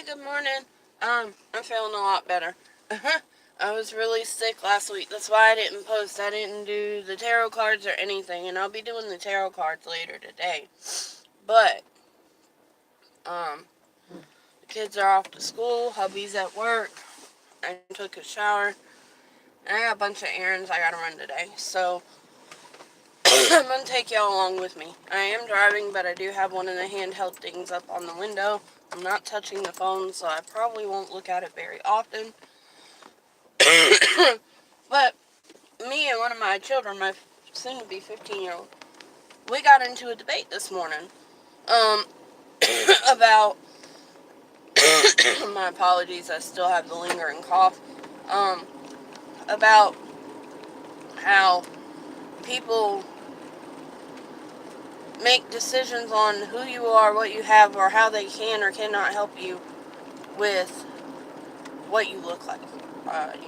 good morning. I'm feeling a lot better. I was really sick last week. That's why I didn't post. I didn't do the tarot cards or anything, and I'll be doing the tarot cards later today. But, the kids are off to school, hubby's at work, I took a shower, and I got a bunch of errands I gotta run today. So, I'm gonna take y'all along with me. I am driving, but I do have one of the handheld things up on the window. I'm not touching the phone, so I probably won't look at it very often. But me and one of my children, my soon-to-be 15-year-old, we got into a debate this morning about my apologies, I still have the lingering cough, about how people make decisions on who you are, what you have, or how they can or cannot help you with what you look like.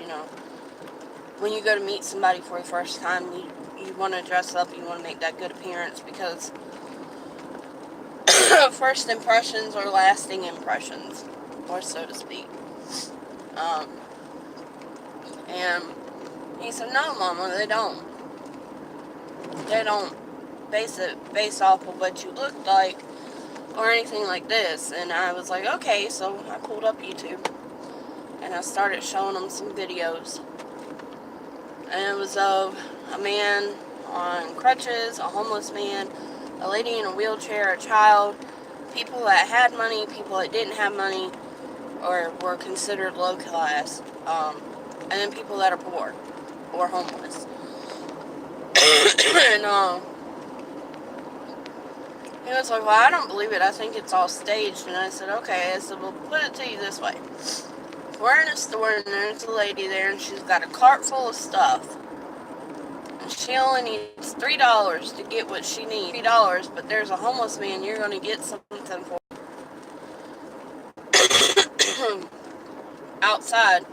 You know, when you go to meet somebody for the first time, you want to dress up, you want to make that good appearance, because first impressions are lasting impressions, or so to speak. And he said, no, Mama, they don't. They don't base off of what you look like or anything like this. And I was like, okay, so I pulled up YouTube and I started showing them some videos. And it was of a man on crutches, a homeless man, a lady in a wheelchair, a child, people that had money, people that didn't have money, or were considered low class, and then people that are poor or homeless. And he was like, well, I don't believe it. I think it's all staged. And I said, okay. I said, well, put it to you this way. We're in a store and there's a lady there and she's got a cart full of stuff. And she only needs $3 to get what she needs. $3, but there's a homeless man you're going to get something for outside.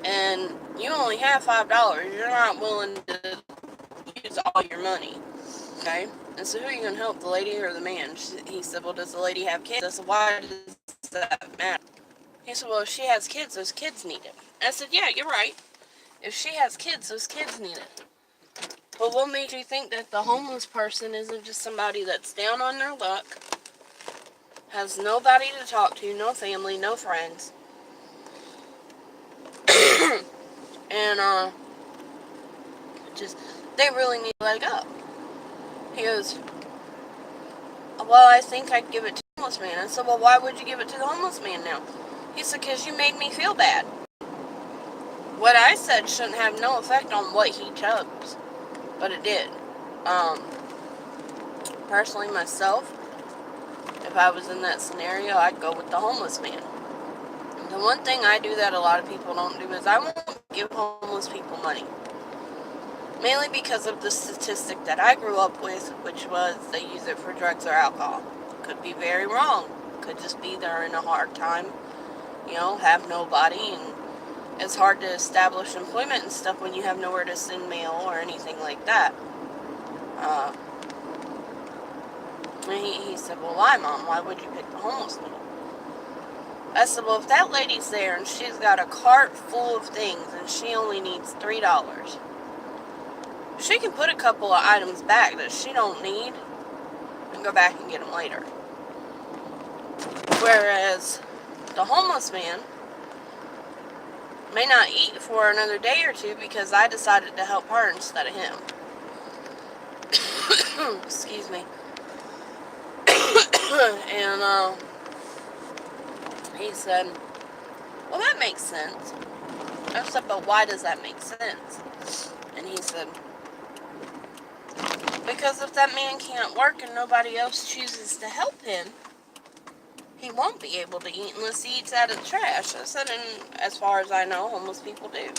And you only have $5. You're not willing to use all your money. Okay? And so who are you going to help, the lady or the man? He said, well, does the lady have kids? I said, why does that matter? He said, well, if she has kids, those kids need it. I said, yeah, you're right. If she has kids, those kids need it. But what made you think that the homeless person isn't just somebody that's down on their luck, has nobody to talk to, no family, no friends, and just, they really need to let it go? He goes, well, I think I'd give it to the homeless man. I said, well, why would you give it to the homeless man now? He said, because you made me feel bad. What I said shouldn't have no effect on what he chose, but it did. Personally, myself, if I was in that scenario, I'd go with the homeless man. The one thing I do that a lot of people don't do is I won't give homeless people money. Mainly because of the statistic that I grew up with, which was they use it for drugs or alcohol. Could be very wrong. Could just be they're in a hard time, have nobody, and it's hard to establish employment and stuff when you have nowhere to send mail or anything like that. And he said, well, why, Mom? Why would you pick the homeless man? I said, well, if that lady's there and she's got a cart full of things and she only needs $3, she can put a couple of items back that she don't need and go back and get them later. Whereas the homeless man may not eat for another day or two because I decided to help her instead of him. Excuse me. And he said, well, that makes sense. I said, but why does that make sense? And he said, because if that man can't work and nobody else chooses to help him, he won't be able to eat unless he eats out of the trash. I said, and as far as I know, homeless people do.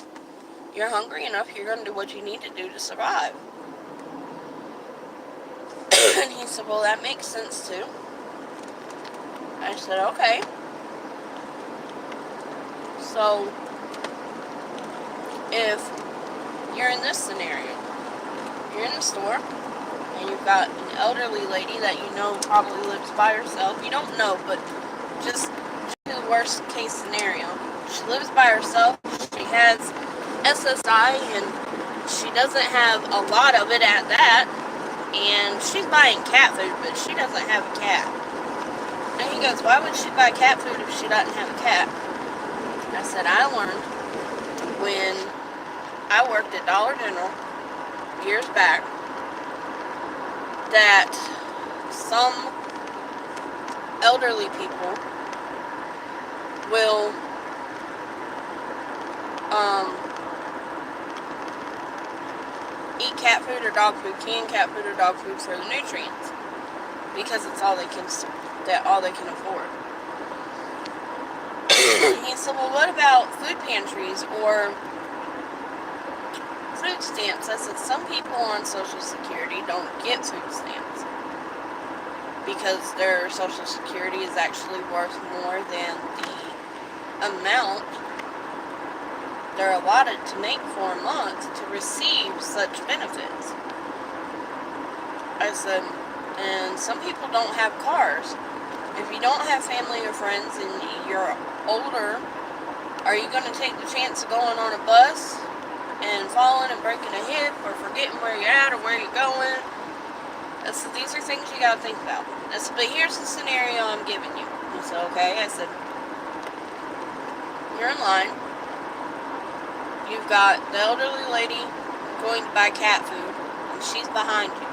You're hungry enough, you're going to do what you need to do to survive. And he said, well, that makes sense too. I said, okay. So, if you're in this scenario, you're in the store, and you've got an elderly lady that you know probably lives by herself. You don't know, but just to worst case scenario. She lives by herself. She has SSI, and she doesn't have a lot of it at that. And she's buying cat food, but she doesn't have a cat. And he goes, why would she buy cat food if she doesn't have a cat? I said, I learned when I worked at Dollar General years back that some elderly people will eat cat food or dog food, canned cat food or dog food for the nutrients, because it's all they can afford. He said, well, what about food pantries or food stamps? I said, some people on Social Security don't get food stamps because their Social Security is actually worth more than the amount they're allotted to make for a month to receive such benefits. I said, and some people don't have cars. If you don't have family or friends and you're older, are you going to take the chance of going on a bus and falling and breaking a hip or forgetting where you're at or where you're going? I said, these are things you got to think about. I said, but here's the scenario I'm giving you. He said, okay. I said, you're in line. You've got the elderly lady going to buy cat food, and she's behind you.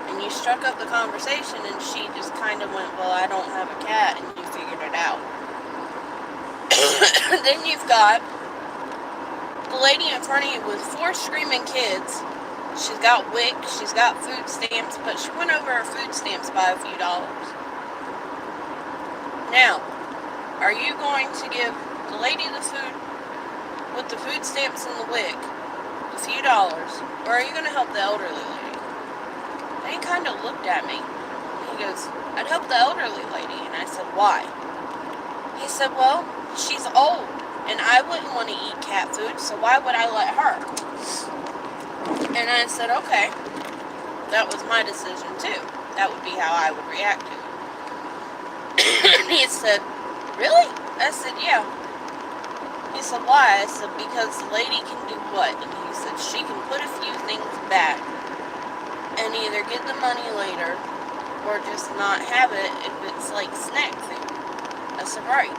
And you struck up the conversation, and she just kind of went, well, I don't have a cat, and you figured it out. Then you've got the lady in front of you with 4 screaming kids. She's got WIC, she's got food stamps, but she went over her food stamps by a few dollars. Now, are you going to give the lady the food with the food stamps and the WIC a few dollars, or are you going to help the elderly lady? And he kind of looked at me. He goes, I'd help the elderly lady. And I said, why? He said, well, she's old, and I wouldn't want to eat cat food, so why would I let her? And I said, okay, that was my decision too. That would be how I would react to it. And he said, really? I said, yeah. He said, why? I said, because the lady can do what? And he said, she can put a few things back and either get the money later or just not have it if it's like snack food. I said, right.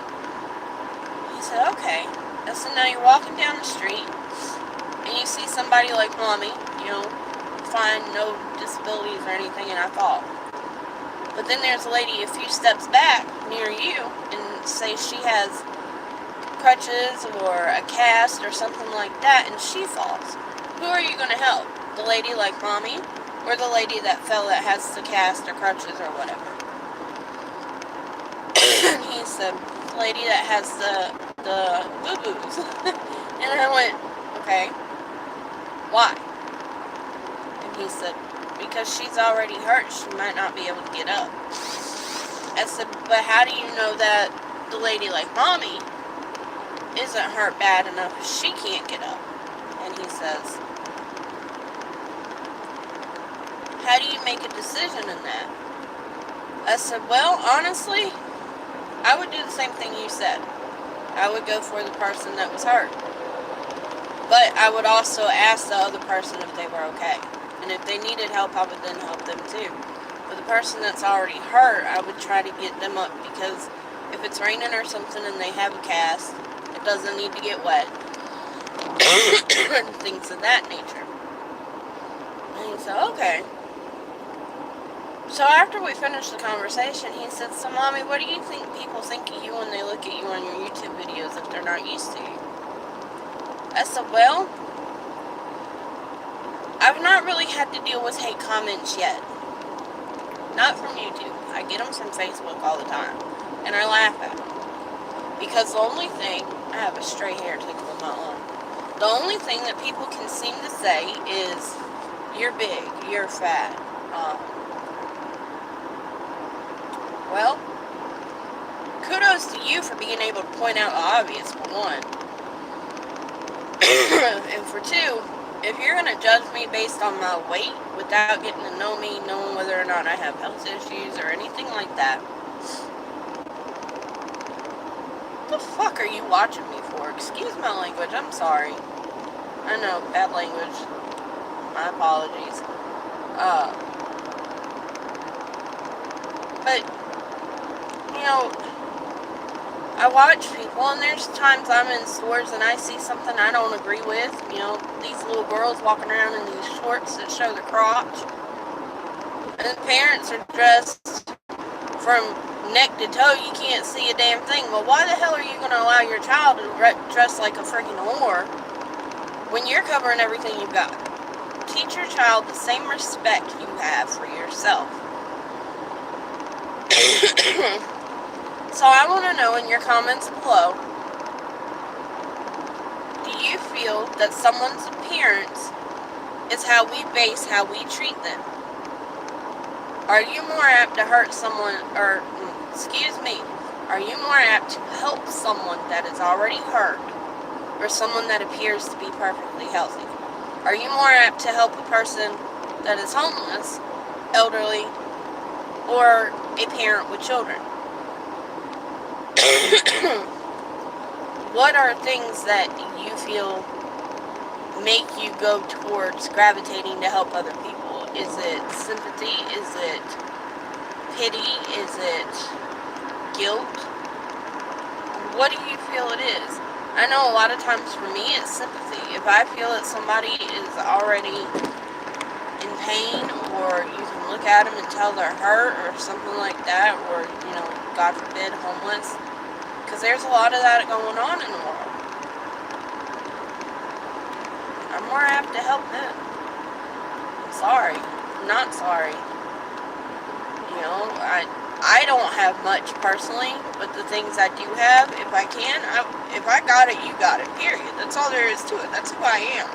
He said, okay. I said, now you're walking down the street and you see somebody like Mommy, fine, no disabilities or anything, and I thought. But then there's a lady a few steps back near you, and say she has crutches or a cast or something like that, and she falls. Who are you going to help? The lady like Mommy, or the lady that fell that has the cast or crutches or whatever? And he said, the lady that has the boo-boos. And I went, okay, why? And he said, because she's already hurt, she might not be able to get up. I said, but how do you know that the lady like Mommy isn't hurt bad enough if she can't get up? And he says, how do you make a decision in that? I said, well, honestly, I would do the same thing you said. I would go for the person that was hurt. But I would also ask the other person if they were okay. And if they needed help, I would then help them too. For the person that's already hurt, I would try to get them up, because if it's raining or something and they have a cast, it doesn't need to get wet. And things of that nature. And he said, okay. So after we finished the conversation, he said, so Mommy, what do you think people think of you when they look at you on your YouTube videos if they're not used to you? I said, well, I've not really had to deal with hate comments yet. Not from YouTube. I get them from Facebook all the time. And I laugh at them. Because the only thing, I have a stray hair tickle in my arm. The only thing that people can seem to say is, you're big, you're fat. Well, kudos to you for being able to point out the obvious, for one. And for two, if you're going to judge me based on my weight without getting to know me, knowing whether or not I have health issues or anything like that, the fuck are you watching me for? Excuse my language, I'm sorry. I know, bad language. My apologies. But, you know, I watch people, and there's times I'm in stores and I see something I don't agree with. You know, these little girls walking around in these shorts that show their crotch. And the parents are dressed from neck to toe, you can't see a damn thing. Well, why the hell are you going to allow your child to dress like a freaking whore when you're covering everything you've got? Teach your child the same respect you have for yourself. So I want to know in your comments below, do you feel that someone's appearance is how we base how we treat them? Are you more apt to hurt someone, or, excuse me, are you more apt to help someone that is already hurt, or someone that appears to be perfectly healthy? Are you more apt to help a person that is homeless, elderly, or a parent with children? What are things that you feel make you go towards gravitating to help other people? Is it sympathy? Is it pity? Is it guilt? What do you feel it is? I know a lot of times for me it's sympathy. If I feel that somebody is already in pain, or you can look at them and tell they're hurt or something like that, or, you know, God forbid, homeless, because there's a lot of that going on in the world. I'm more apt to help them. I'm sorry. I'm not sorry. You know, I don't have much personally, but the things I do have, if I can, if I got it, you got it, period. That's all there is to it. That's who I am.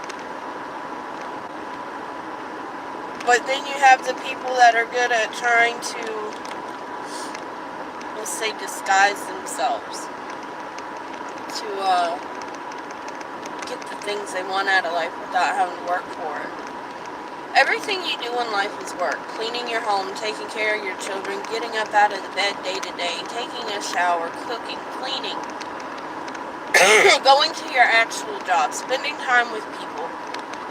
But then you have the people that are good at trying to, let's say, disguise themselves to get the things they want out of life without having to work for it. Everything you do in life is work. Cleaning your home, taking care of your children, getting up out of the bed day to day, taking a shower, cooking, cleaning, going to your actual job, spending time with people,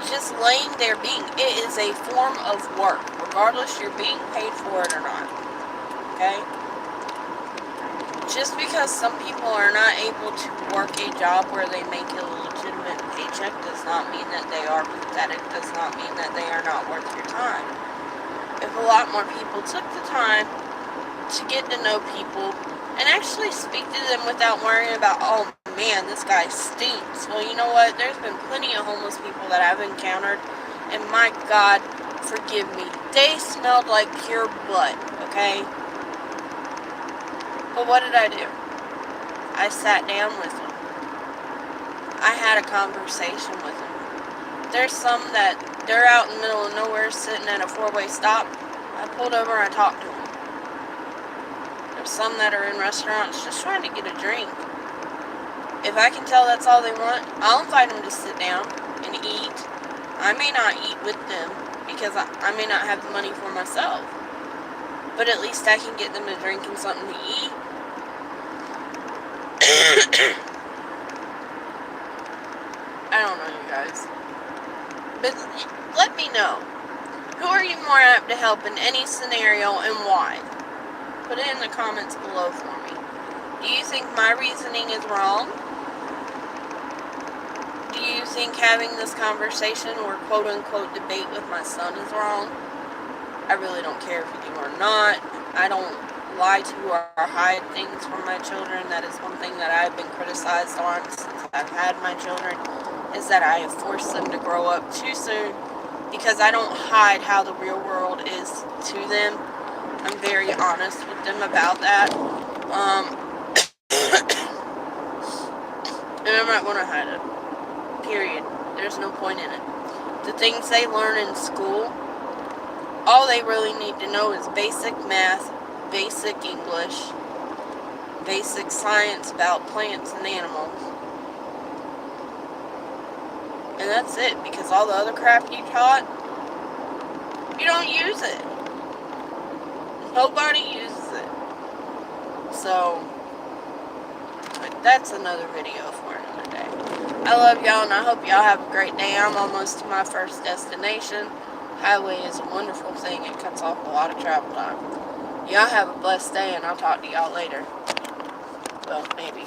just laying there being. It is a form of work, regardless you're being paid for it or not. Okay? Just because some people are not able to work a job where they make a legitimate paycheck does not mean that they are pathetic, does not mean that they are not worth your time. If a lot more people took the time to get to know people and actually speak to them without worrying about, oh man, this guy stinks. Well, you know what? There's been plenty of homeless people that I've encountered, and my God, forgive me, they smelled like pure butt, okay? But what did I do? I sat down with them. I had a conversation with them. There's some that they're out in the middle of nowhere sitting at a four-way stop. I pulled over and I talked to them. There's some that are in restaurants just trying to get a drink. If I can tell that's all they want, I'll invite them to sit down and eat. I may not eat with them because I may not have the money for myself. But at least I can get them a drink and something to eat. I don't know, you guys. But let me know. Who are you more apt to help in any scenario and why? Put it in the comments below for me. Do you think my reasoning is wrong? Do you think having this conversation or quote-unquote debate with my son is wrong? I really don't care if you do or not. I don't lie to or hide things from my children. That is one thing that I've been criticized on since I've had my children, is that I have forced them to grow up too soon because I don't hide how the real world is to them. I'm very honest with them about that. And I'm not going to hide it. Period. There's no point in it. The things they learn in school, all they really need to know is basic math, basic English, basic science about plants and animals. And that's it, because all the other crap you taught, you don't use it. Nobody uses it. So, that's another video for another day. I love y'all, and I hope y'all have a great day. I'm almost to my first destination. Highway is a wonderful thing. It cuts off a lot of travel time. Y'all have a blessed day, and I'll talk to y'all later. Well, maybe.